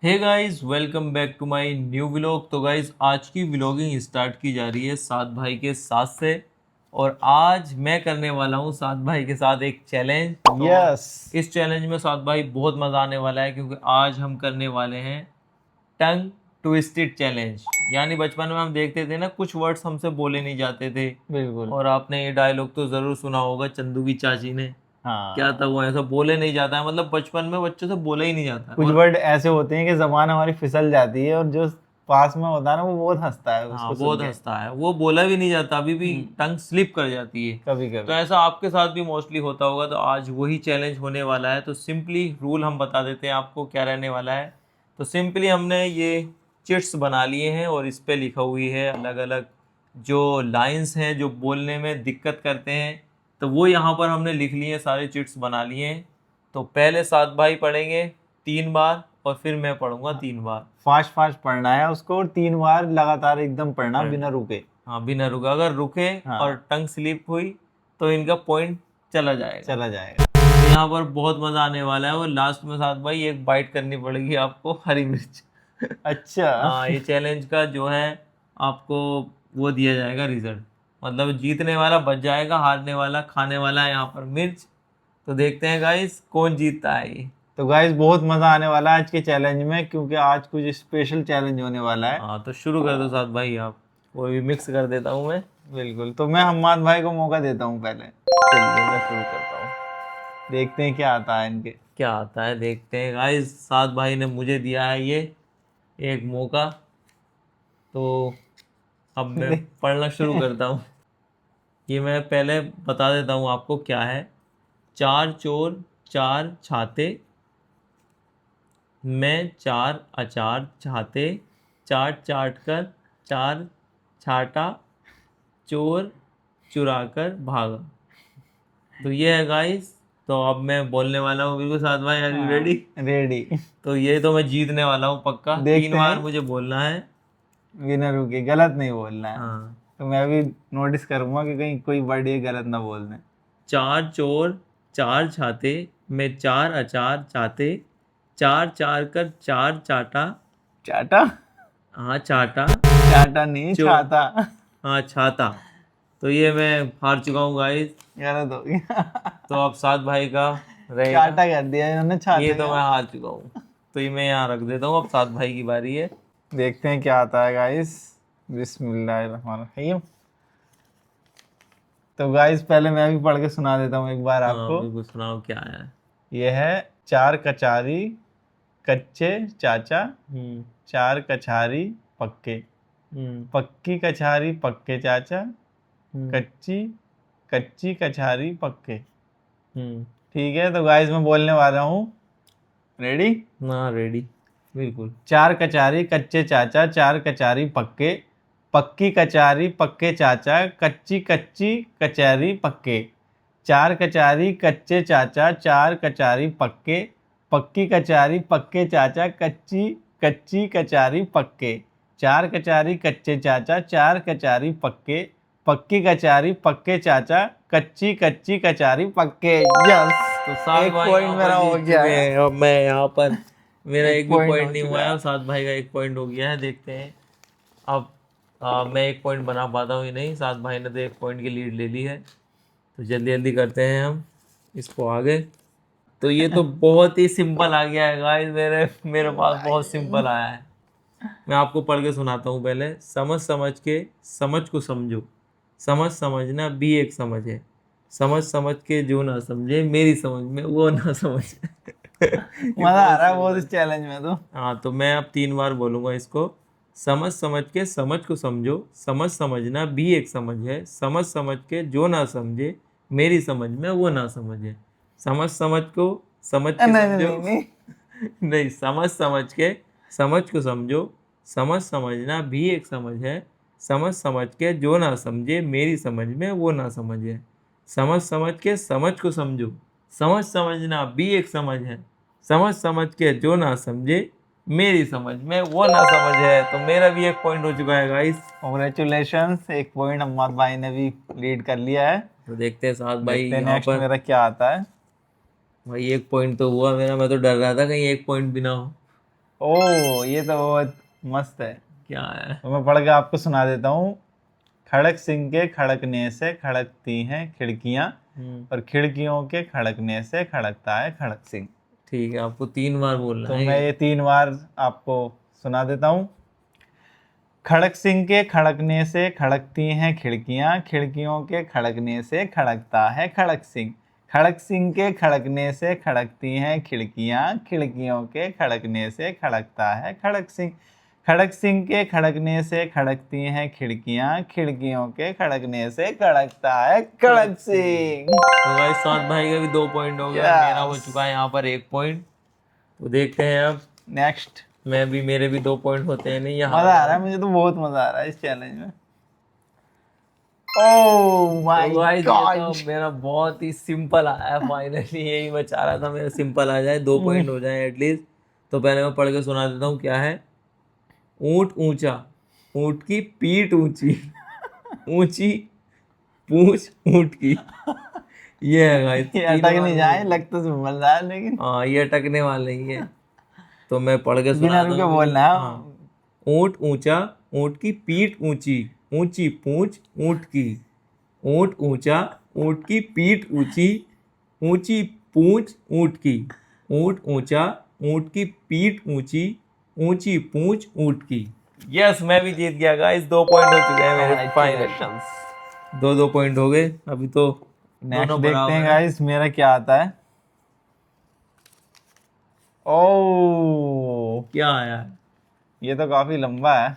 Hey guys, welcome back to my new vlog. तो guys, आज की व्लॉगिंग स्टार्ट की जा रही है सात भाई के साथ से। और आज मैं करने वाला हूँ सात भाई के साथ एक चैलेंज। तो यस। इस चैलेंज में सात भाई बहुत मज़ा आने वाला है, क्योंकि आज हम करने वाले हैं टंग ट्विस्टेड चैलेंज। यानी बचपन में हम देखते थे ना, कुछ वर्ड्स हमसे बोले नहीं जाते थे। बिल्कुल। और आपने ये डायलॉग तो ज़रूर सुना होगा चंदू की चाची ने। क्या था हाँ। वो, ऐसा बोले नहीं जाता है, मतलब बचपन में बच्चों से बोला ही नहीं जाता है। कुछ और वर्ड ऐसे होते हैं कि जबान हमारी फिसल जाती है और जो पास में होता है ना वो बहुत हंसता है हाँ, उसको सुन बहुत के। हंसता है, वो बोला भी नहीं जाता, अभी भी टंग स्लिप कर जाती है। कभी तो कभी। ऐसा आपके साथ भी मोस्टली होता होगा। तो आज वही चैलेंज होने वाला है। तो सिंपली रूल हम बता देते हैं आपको क्या रहने वाला है। तो सिंपली हमने ये चिट्स बना लिए हैं और इस पे लिखा हुई है अलग अलग जो लाइंस हैं जो बोलने में दिक्कत करते हैं। तो वो यहाँ पर हमने लिख लिए हैं, सारे चिट्स बना लिए हैं। तो पहले सात भाई पढ़ेंगे 3 बार, और फिर मैं पढ़ूंगा 3 बार। फास्ट फास्ट पढ़ना है उसको और 3 बार लगातार एकदम पढ़ना पढ़ना बिना है। रुके। हाँ, बिना रुके। अगर रुके और हाँ। टंग स्लिप हुई तो इनका पॉइंट चला जाएगा। चला जाएगा। तो यहाँ पर बहुत मजा आने वाला है। और लास्ट में साथ भाई एक बाइट करनी पड़ेगी आपको, हरी मिर्च। अच्छा। हाँ, ये चैलेंज का जो है आपको वो दिया जाएगा रिजल्ट। मतलब जीतने वाला बच जाएगा, हारने वाला खाने वाला है यहाँ पर मिर्च। तो देखते हैं गाइस कौन जीतता है ये। तो गाइस बहुत मजा आने वाला है आज के चैलेंज में क्योंकि आज कुछ स्पेशल चैलेंज होने वाला है। हाँ, तो शुरू कर दो साथ भाई आप। वो भी मिक्स कर देता हूँ मैं। बिल्कुल, तो मैं हम्माद भाई को मौका देता हूँ पहले। चलिए मैं शुरू करता हूँ। देखते हैं क्या आता है इनके। क्या आता है देखते हैं गाइस। सात भाई ने मुझे दिया है ये एक मौका। तो अब मैं पढ़ना शुरू करता हूँ। ये मैं पहले बता देता हूँ आपको क्या है। चार चोर चार छाते, मैं चार अचार चाहते, चाट चाट कर चार छाटा, चोर चुरा कर भागा। तो ये है गाइस। तो अब मैं बोलने वाला हूँ बिल्कुल साथ भाई, आर यू हाँ। रेडी? रेडी। तो ये तो मैं जीतने वाला हूँ पक्का। तीन देखते बार हैं। मुझे बोलना है। विनर की गलत नहीं बोलना है। हाँ। तो मैं भी नोटिस करूंगा कि कहीं कोई वर्ड ये गलत ना बोल दें। चार चोर चार छाते, मैं चार अचार चाहते, चार चार कर चार चाटा। चाटा। हाँ, चाटा। चाटा नहीं, चो छाता। हाँ, छाता। तो ये मैं हार चुका हूँ गाइस। गलत हो गया। तो अब सात भाई का रहेगा। चाटा कर दिया इन्होंने ये छाते तो का। मैं हार चुका हूँ। तो ये मैं यहाँ रख देता हूँ। अब सात भाई की बारी है। देखते हैं क्या आता है गाइस। बिस्मिल्लाहिर्रहमानिर्रहीम। तो गाइस पहले मैं भी पढ़ के सुना देता हूँ एक बार हाँ, आपको। बिल्कुल सुनाओ क्या है। ये है चार कचारी कच्चे चाचा, हम्म। चार कछारी पक्के, हम्म। पक्की कछारी पक्के चाचा, हम्म। कच्ची कच्ची कछारी पक्के। हम्म। ठीक है, तो गाइस मैं बोलने वाला हूँ। रेडी। हाँ, रेडी। बिल्कुल। चार कचारी कच्चे चाचा, चार कचारी पक्के, पक्की कचारी पक्के चाचा, कच्ची कच्ची कचहरी पक्के। चार कचारी कच्चे चाचा, चार कचारी पक्के, पक्की कचारी पक्के चाचा, कच्ची कच्ची कचारी पक्के। चार कचारी कच्चे चाचा, चार कचारी पक्के, पक्की कचारी पक्के चाचा, कच्ची कच्ची कचारी पक्के। यस। तो सात एक भाई पॉइंट यहाँ पर मेरा हो जीत गया चुके है। हैं। अब मैं यहाँ पर मेरा एक एक भी पॉइंट पॉइंट हो नहीं हुआ चुका है, है। और सात भाई का एक पॉइंट हो गया है। देखते हैं अब मैं एक पॉइंट बना पाता हूँ कि नहीं। सात भाई ने तो एक पॉइंट की लीड ले ली है। तो जल्दी जल्दी करते हैं हम इसको आगे। तो ये तो बहुत ही सिंपल आ गया है गाइस। मेरे मेरे पास बहुत सिंपल आया है। मैं आपको पढ़ के सुनाता हूँ पहले। समझ समझ के समझ को समझो, समझ समझना भी एक समझ है। समझ समझ के जो ना समझे मेरी समझ में वो ना समझे। ये मजा आ बहुत रहा है बहुत सिंपल। इस चैलेंज में तो। हाँ, तो मैं अब 3 बार बोलूंगा इसको। समझ समझ के समझ को समझो, समझ समझना भी एक समझ है। समझ समझ के जो ना समझे मेरी समझ में वो ना समझे। समझ समझ को समझ के नहीं समझो। नहीं नहीं। नहीं, समझ समझ के समझ को समझो, समझ समझना भी एक समझ है। समझ समझ के जो ना समझे मेरी समझ में वो ना समझे। समझ समझ के समझ को समझो, समझ समझना भी एक समझ है। समझ समझ के जो ना समझे मेरी समझ में वो ना समझ है। तो मेरा भी एक पॉइंट हो चुका है गाइस। कॉन्ग्रेचुलेशंस, एक पॉइंट अम्माद भाई ने भी लीड कर लिया है। तो देखते हैं साथ भाई देखते हैं यहाँ नेक्स्ट पर। मेरा क्या आता है। भाई एक पॉइंट तो हुआ मेरा। मैं तो डर रहा था कहीं एक पॉइंट भी ना हो। ओ ये तो बहुत मस्त है। क्या है? तो मैं पढ़ के आपको सुना देता हूँ। खड़क सिंह के खड़कने से खड़कती हैं खिड़कियां, और खिड़कियों के खड़कने से खड़कता है खड़क सिंह। ठीक है, आपको 3 बार बोलना तो है मैं ये। ये 3 बार आपको सुना देता हूँ। खड़क सिंह के खड़कने से खड़कती हैं खिड़कियां, खिड़कियों के खड़कने से खड़कता है खड़क सिंह। खड़क सिंह के खड़कने से खड़कती हैं खिड़कियां, खिड़कियों के खड़कने से खड़कता है खड़क सिंह। खड़क सिंह के खड़कने से खड़कती हैं खिड़कियां, खिड़कियों के खड़कने से खड़कता है खड़क सिंह। तो भाई सात भाई का भी 2 पॉइंट हो गए और मेरा हो Yes. चुका है यहाँ पर 1 पॉइंट। तो देखते हैं अब। नेक्स्ट। मेरे भी 2 पॉइंट होते हैं नहीं यहाँ। मजा आ रहा है, मुझे तो बहुत मजा आ रहा है इस चैलेंज में। ओह माय तो गाइस ये गॉड। तो मेरा बहुत ही सिंपल आया है फाइनली। यही मैं चाह रहा था मेरा सिंपल आ जाए, 2 पॉइंट हो जाए एटलीस्ट। तो पहले मैं पढ़ के सुना देता हूँ क्या है। ऊंट ऊंचा, ऊंट की पीठ ऊंची, ऊंची पूंछ ऊंट की। ये है गाइस। ये अटक नहीं जाए, लग तो सिंपल रहा है लेकिन हाँ, ये अटकने वाला ही है। तो मैं पढ़ के बिना सुनाता रुके हूँ। बोलना है। हाँ। ऊंट ऊंचा, ऊंट की पीठ ऊंची, ऊंची पूंछ ऊंट की। ऊंट ऊंचा, ऊंट की पीठ ऊंची, ऊंची पूंछ ऊंट की। ऊंट ऊंचा, ऊंट की पीठ ऊंची, ऊंची पूंछ ऊंट की। यस, मैं भी जीत गया गाइस। 2 पॉइंट हो चुके हैं मेरे फाइनल। 2 पॉइंट हो गए अभी तो। नेक्स्ट दोनों देखते बराबर हैं हैं। गाइस मेरा क्या आता है। ओह क्या आया है? ये तो काफी लंबा है।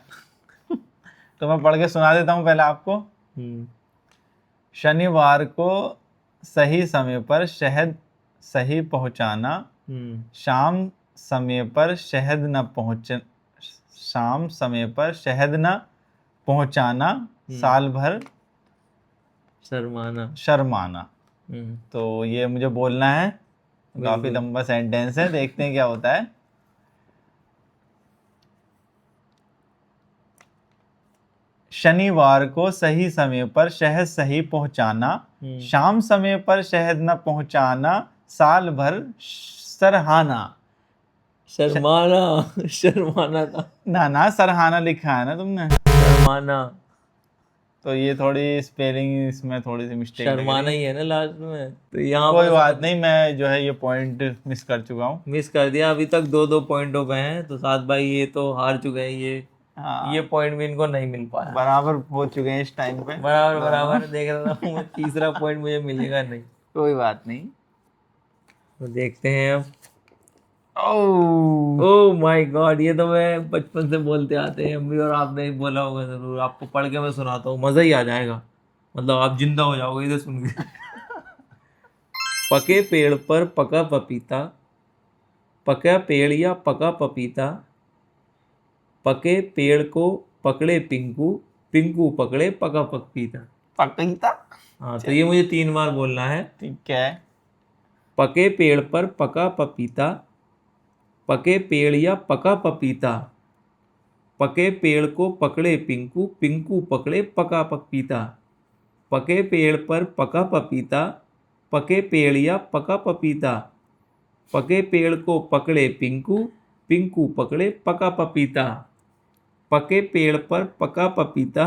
तो मैं पढ़ के सुना देता हूँ पहले आपको। हम्म। शनिवार को सही समय पर शहद सही पहुंचाना, हम्म। शाम समय पर शहद न पहुंच शाम समय पर शहद न पहुंचाना, साल भर शर्माना। शर्माना। हम्म। तो ये मुझे बोलना है। काफी बिल्कुल। लंबा सेंटेंस है, देखते हैं क्या होता है। शनिवार को सही समय पर शहद सही पहुंचाना, शाम समय पर शहद न पहुंचाना, साल भर सरहाना। शर्माना। शर्माना था। ना ना, सरहाना लिखा है ना तुमने। शर्माना। तो ये थोड़ी स्पेलिंग इसमें थोड़ी सी मिस्टेक लग शर्माना रही ही है। है ना लास्ट में, तो यहाँ कोई पर बात नहीं, मैं जो है ये पॉइंट मिस कर चुका हूँ। मिस कर दिया। अभी तक 2 पॉइंट हो गए हैं। तो सात भाई ये तो हार चुके हैं। ये हाँ, पॉइंट भी इनको नहीं मिल पाया। बराबर हो चुके हैं इस टाइम पे। बराबर दोनों। बराबर देख रहा हूँ मैं। तीसरा पॉइंट मुझे मिलेगा नहीं। कोई बात नहीं। तो देखते हैं अब। ओह ओह माय गॉड, ये तो मैं बचपन से बोलते आते हैं हम भी, और आपने ही बोला होगा जरूर। आपको पढ़ के मैं सुनाता हूँ, मजा ही आ जाएगा। मतलब आप जिंदा हो जाओगे इसे सुन के। पके पेड़ पर पका पपीता, पका पेड़ या पका पपीता, पके पेड़ को पकड़े पिंकू, पिंकू पकड़े पका पपीता। पपीता। हाँ, तो ये मुझे 3 बार बोलना है। ठीक है। पके पेड़ पर पका पपीता, पके पेड़ या पका पपीता, पके पेड़ को पकड़े पिंकू, पिंकू पकड़े पका पपीता। पके पेड़ पर पका पपीता, पके पेड़ या पका पपीता, पके पेड़ को पकड़े पिंकू, पिंकू पकड़े पका पपीता। पके पेड़ पर पका पपीता,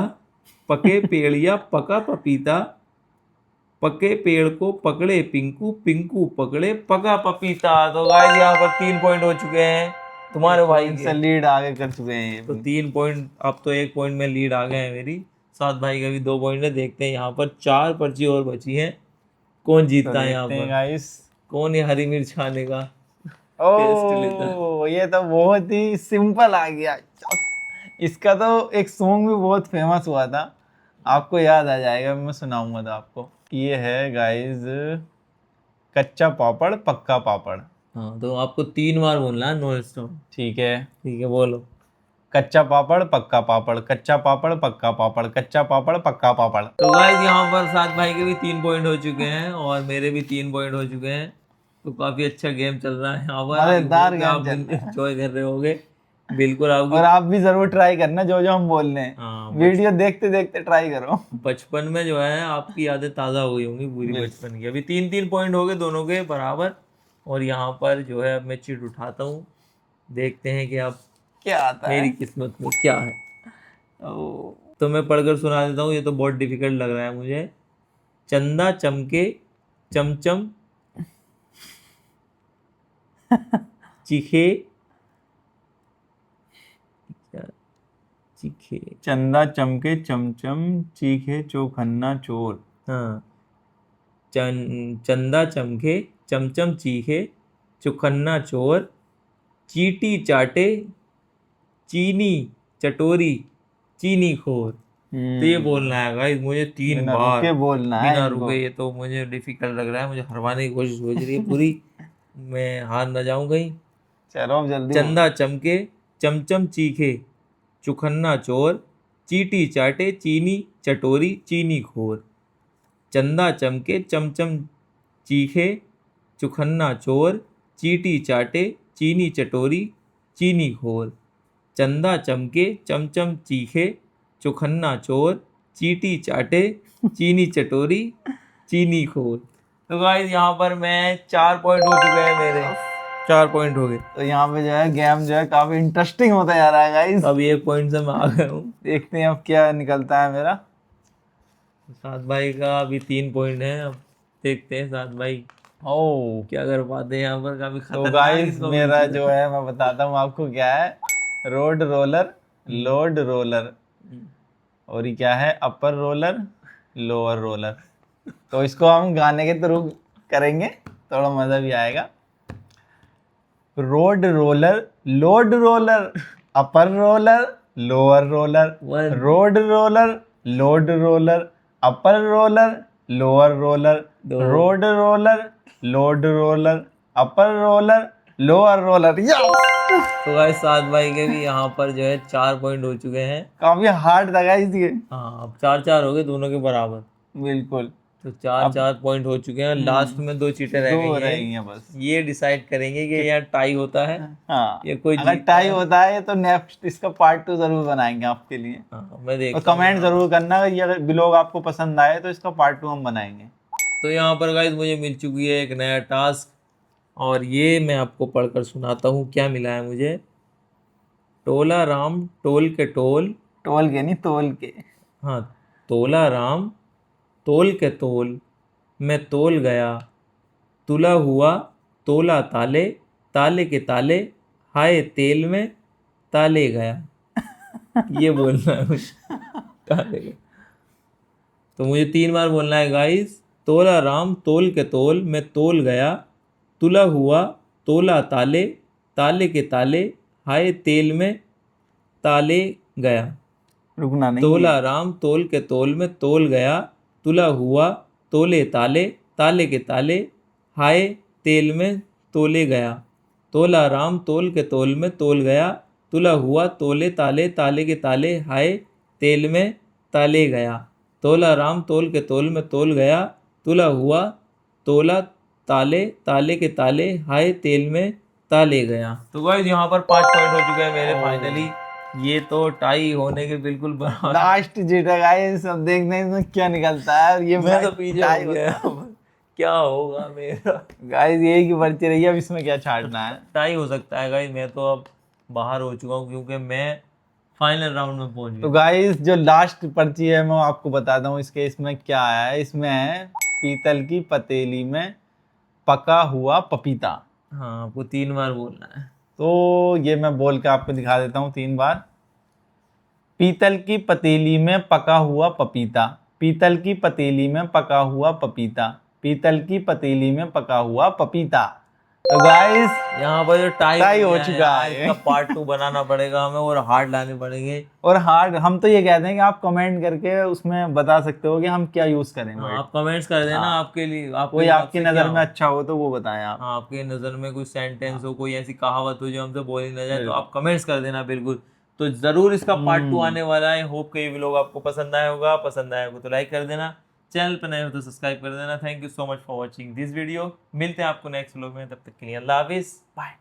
पके पेड़ या पका पपीता, पके पेड़ को पकड़े पिंकू, पिंकू पकड़े पका पपीता। तो गाइस यहाँ पर 3 पॉइंट हो चुके हैं तुम्हारे भाई पॉइंट से के। लीड आगे कर चुके हैं ये तो भी। 3 पॉइंट, अब तो 1 पॉइंट में लीड आ गए हैं मेरी। सात भाई का भी 2 पॉइंट है। देखते हैं यहाँ पर 4 पर्ची और बची हैं। कौन तो जीतता है यहाँ देखते हैं पर? गाइस। कौन ये हरी मिर्च खाने का टेस्ट लेता है? ओह ये तो बहुत ही सिंपल आ गया। इसका तो एक सॉन्ग भी बहुत फेमस हुआ था, आपको याद आ जाएगा, मैं सुनाऊंगा तो आपको। ये है गाइस, कच्चा पापड़ पक्का पापड़। हाँ, तो आपको 3 बार बोलना है नो स्टॉप। ठीक है। ठीक है, बोलो। कच्चा पापड़ पक्का पापड़, कच्चा पापड़ पक्का पापड़, कच्चा पापड़ पक्का पापड़। तो गाइस यहाँ पर सात भाई के भी 3 पॉइंट हो चुके हैं और मेरे भी 3 पॉइंट हो चुके हैं। तो काफी अच्छा गेम चल रहा है यहाँ पर। मजेदार गेम आप चल रहा है। एंजॉय कर रहे होगे बिल्कुल। और आपकी आप भी जरूर ट्राई करना जो जो हम बोल रहे हैं। हाँ, वीडियो देखते देखते ट्राई करो। बचपन में जो है आपकी यादें ताज़ा हो गई होंगी पूरी बचपन की। अभी 3 पॉइंट हो गए दोनों के बराबर। और यहाँ पर जो है अब मैं चिट उठाता हूँ देखते हैं कि अब क्या आता है? मेरी किस्मत में क्या है। ओ, तो मैं पढ़कर सुना देता हूँ, ये तो बहुत डिफिकल्ट लग रहा है मुझे। चंदा चमके चमचम चीखे, क्या चीखे, चंदा चमके चमचम चीखे चौखन्ना चोर। हाँ, चंदा चमके चमचम चीखे चुखन्ना चोर, चीटी चाटे चीनी चटोरी चीनी खोर। तो ये बोलना है गाइस मुझे 3 बिना बार रुके बोलना है बिना इनको। रुके। ये तो मुझे डिफिकल्ट लग रहा है, मुझे हरवाने की कोशिश हो रही है पूरी। मैं हार ना जाऊं कहीं। चलो अब जल्दी चंदा चमके चमचम चीखे चुखन्ना चोर, चीटी चाटे चीनी चटोरी चीनी खोर। चंदा चमके चमचम चीखे चुखन्ना चोर, चीटी चाटे चीनी चटोरी चीनी खोर। चंदा चमके चमचम चीखे चुखन्ना चोर, चीटी चाटे चीनी चटोरी चीनी खोर। तो गाइस यहाँ पर मैं 4 पॉइंट हो चुके हैं मेरे, 4 पॉइंट हो गए। तो यहाँ पे जो है गेम जो है काफी इंटरेस्टिंग होता जा रहा है गाइस। अब 1 पॉइंट से मैं आ गया हूँ। देखते हैं अब क्या निकलता है मेरा। सात भाई का अभी 3 पॉइंट है। अब देखते हैं सात भाई ओ, क्या कर पाते हैं। यहाँ पर काफी तो खतरनाक गाइस इसको मिल मेरा चुका जो है मैं बताता हूँ आपको क्या है। रोड रोलर, लोड रोलर, और ये क्या है? अपर रोलर, लोअर रोलर। तो इसको हम गाने के थ्रू करेंगे, थोड़ा मजा भी आएगा। Road roller, load roller, upper roller, lower roller, One. Road roller, load roller, upper roller, lower roller, दो। Road roller, load roller, upper roller, lower roller. तो गाइस सात भाई के भी यहाँ पर जो है 4 पॉइंट हो चुके हैं। काफी हार्ड था गाइस ये। हाँ, अब 4-4 हो गए दोनों के बराबर। बिल्कुल। तो 4-4 पॉइंट हो चुके हैं। लास्ट में 2 चीटें रह दो गई रह हैं। गई हैं बस। ये डिसाइड करेंगे कि यहाँ टाई होता है हाँ, या कोई अगर जीतता टाई है। होता है तो नेक्स्ट इसका पार्ट 2 जरूर बनाएंगे आपके लिए। हाँ, मैं और देखता हूँ कमेंट यहाँ। जरूर करना अगर ये ब्लॉग आपको पसंद आए तो इसका पार्ट 2 हम बनाएंगे। तो यहाँ पर गाइस मुझे मिल चुकी है एक नया टास्क, और ये मैं आपको पढ़कर सुनाता हूँ क्या मिला है मुझे। टोला राम टोल के टोल, टोल के नहीं, तोल के। हाँ, तोला राम तोल के तोल, मैं तोल गया, तुला हुआ तोला ताले, ताले के ताले हाय तेल में ताले गया। ये बोलना है मुझे, ताले गया। तो मुझे 3 बार बोलना है गाइस। तोला राम तोल के तोल, मैं तोल गया, तुला हुआ तोला ताले, ताले के ताले हाय तेल में ताले गया। रुकना नहीं तोला है। राम तोल के तोल में तोल गया, तुला हुआ तोले ताले, ताले के ताले हाय तेल में तोले गया। तोला राम तोल के तोल में तोल गया, तुला हुआ तोले ताले, ताले के ताले हाय तेल में ताले गया। तोला राम तोल के तोल में तोल गया, तुला हुआ तोला ताले, ताले के ताले हाय तेल में ताले गया। तो गाइस यहाँ पर 5 पॉइंट हो चुके हैं मेरे फाइनली। ये तो टाई होने के बिल्कुल बराबर। लास्ट जीत है गाइस, अब देखते हैं इसमें क्या निकलता है। और ये मैं तो पीछे टाई हो गया। होता है। क्या होगा मेरा? गाइस यही की पर्ची रही है, अब इसमें क्या छाटना है। टाई हो सकता है गाइस। मैं तो अब बाहर हो चुका हूँ क्योंकि मैं फाइनल राउंड में पहुंच तो गया। गाइस जो लास्ट पर्ची है मैं आपको बताता हूँ इसके, इसमें क्या आया है। इसमें है पीतल की पतीली में पका हुआ पपीता। हाँ, आपको 3 बार बोलना है। तो ये मैं बोल के आपको दिखा देता हूँ 3 बार। पीतल की पतीली में पका हुआ पपीता, पीतल की पतीली में पका हुआ पपीता, पीतल की पतीली में पका हुआ पपीता। तो गाइस यहाँ पर जो टाई हो गया चुका यार, है। इसका पार्ट 2 बनाना पड़ेगा हमें और हार्ड लाने पड़ेंगे। और हार्ड हम तो ये कहते हैं कि आप कमेंट करके उसमें बता सकते हो कि हम क्या यूज करें हाँ, वर्ड। आप कमेंट्स कर देना। हाँ। आपके लिए कोई हिसाब आपकी से क्या नज़र में हो। अच्छा हो तो वो बताएं आप। हाँ, आपके नज़र में कोई सेंटेंस हो, कोई ऐसी कहावत हो जो हमसे बोली ना जाए, तो बिल्कुल। आप कमेंट्स कर देना बिल्कुल। तो जरूर इसका पार्ट 2 आने वाला है। होप कि ये व्लॉग आपको पसंद आया होगा। पसंद आया होगा तो लाइक कर देना, चैनल पर नए हो तो सब्सक्राइब कर देना। Thank you so much for watching this video. मिलते हैं आपको नेक्स्ट व्लॉग में, तब तक के लिए अल्लाह हाफिज, बाय।